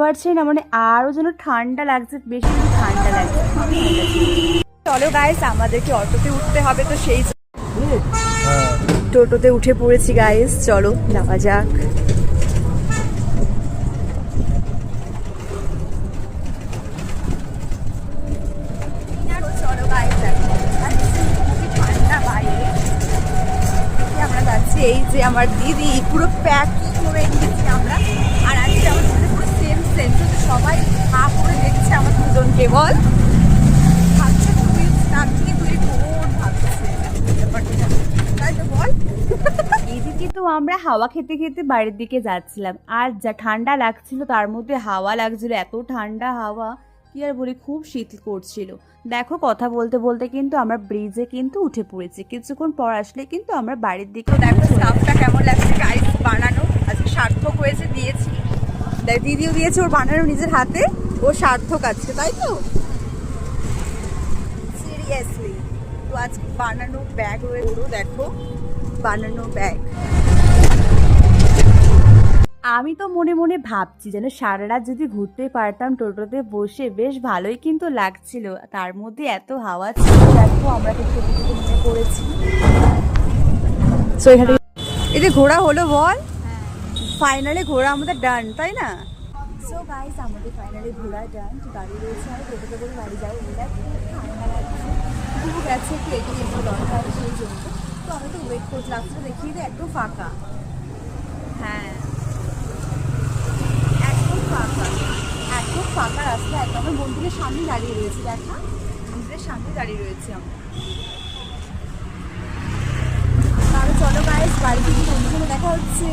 পারছেন না, মানে আরো যেন ঠান্ডা লাগছে, বেশি ঠান্ডা লাগছে। চলো গাইস, আমাদেরকে অটোতে উঠতে হবে, তো সেই টোটোতে উঠে পড়েছি গাইস, চলো যাওয়া যাক। চলো গাইস, ঠান্ডা বাইরে আমরা যাচ্ছি। এই যে আমার দিদি পুরো প্যাকিং করে নিয়েছি আমরা, আর আজকে আমাদের পুরো সেম সেম, তো সবাই হা করে দেখছে আমার দুজনকে। বল ভাবছে তুই তাকে তুই বোন ভাবছে ব্যাপারটা, তাই তো বল। এদিকে তো আমরা হাওয়া খেতে খেতে বাড়ির দিকে যাচ্ছিলাম, আর যা ঠান্ডা লাগছিল তার মধ্যে হাওয়া লাগছিল, এত ঠান্ডা হাওয়া কি আর বলি, খুব শীত করছিল। দেখো কথা বলতে বলতে কিন্তু আমরা ব্রিজে কিন্তু উঠে পড়েছি, কিছুক্ষণ পর আসলে কিন্তু আমরা বাড়ির দিকে। দেখো স্টাফটা কেমন লাগছে গাইস, বানানো আজকে সার্থক হয়েছে, দিয়েছি দিদিও দিয়েছে ওর বানানো নিজের হাতে, ও সার্থক আছে, তাই তো সিরিয়াসলি। তো আজকে বানানো ব্যাগ রয়েছে, দেখো বানানো ব্যাগ। আমি তো মনে মনে ভাবছি যেন সারা রাত যদি ঘুরতে পারতাম টোটোতে বসে, বেশ ভালোই কিন্তু লাগছিল, তার মধ্যে এত হাওয়া ছিল। দেখো আমরা কিন্তু টোটো নিয়ে পড়েছি, এতে ঘোরা হলো বল, ফাইনালি ঘোরা আমাদের ডান, তাই না? সো গাইস, আমাদের ফাইনালি ঘোরা ডান, গাড়ি রয়েছে, আর টোটোতে করে বাড়ি যাবো। ঠান্ডা লাগছে, খুব গেছে একটু এগিয়ে যেতে দরকার, সেই জন্য তো আমি তো ওয়েট করছি। রাস্তাটা দেখিয়ে দেয় একটু ফাঁকা, হ্যাঁ একদম ফাঁকা রাস্তা, একদম আমার মন্দিরের সামনে দাঁড়িয়ে রয়েছে, দেখা মন্দিরের সামনে দাঁড়িয়ে রয়েছে আমরা। তাহলে চলো গাইস, বাড়ি থেকে বন্ধুদের দেখা হচ্ছে।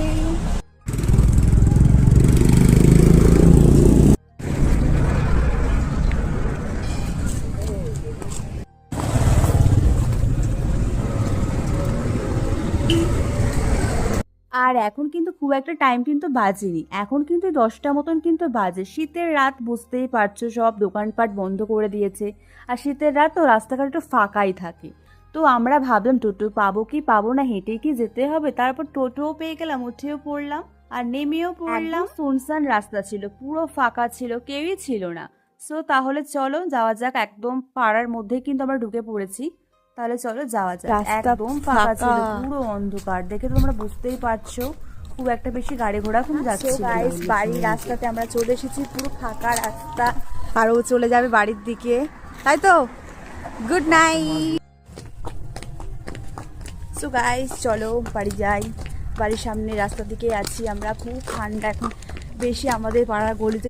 আর এখন কিন্তু খুব একটা টাইম কিন্তু বাজেনি, এখন কিন্তু 10টা মতন কিন্তু বাজে। শীতের রাত বুঝতেই পারছো, সব দোকানপাট বন্ধ করে দিয়েছে, আর শীতের রাত তো রাস্তাঘাট একটু ফাঁকাই থাকে। তো আমরা ভাবলাম টোটো পাবো কি পাবো না, হেঁটেই কি যেতে হবে। তারপর টোটোও পেয়ে গেলাম, উঠেও পড়লাম আর নেমেও পড়লাম। সুনসান রাস্তা ছিল, পুরো ফাঁকা ছিল, কেউই ছিল না। সো তাহলে চলো যাওয়া যাক, একদম পাড়ার মধ্যে কিন্তু আমরা ঢুকে পড়েছি। তাহলে চলো যাওয়া যাক। একদম ফাঁকা ছিল, পুরো অন্ধকার, দেখে তোমরা বুঝতেই পারছো, খুব একটা বেশি গাড়ি ঘোড়া কোনো যাচ্ছে না। বাড়ির রাস্তাতে আমরা চলে এসেছি, পুরো ফাঁকা রাস্তা, আর ও চলে যাবে বাড়ির দিকে, তাই তো। Good night. সো গাইস, চলো বাড়ি যাই। বাড়ির সামনে রাস্তার দিকে আছি আমরা, খুব ঠান্ডা এখন বেশি, আমাদের পাড়ার গলিতে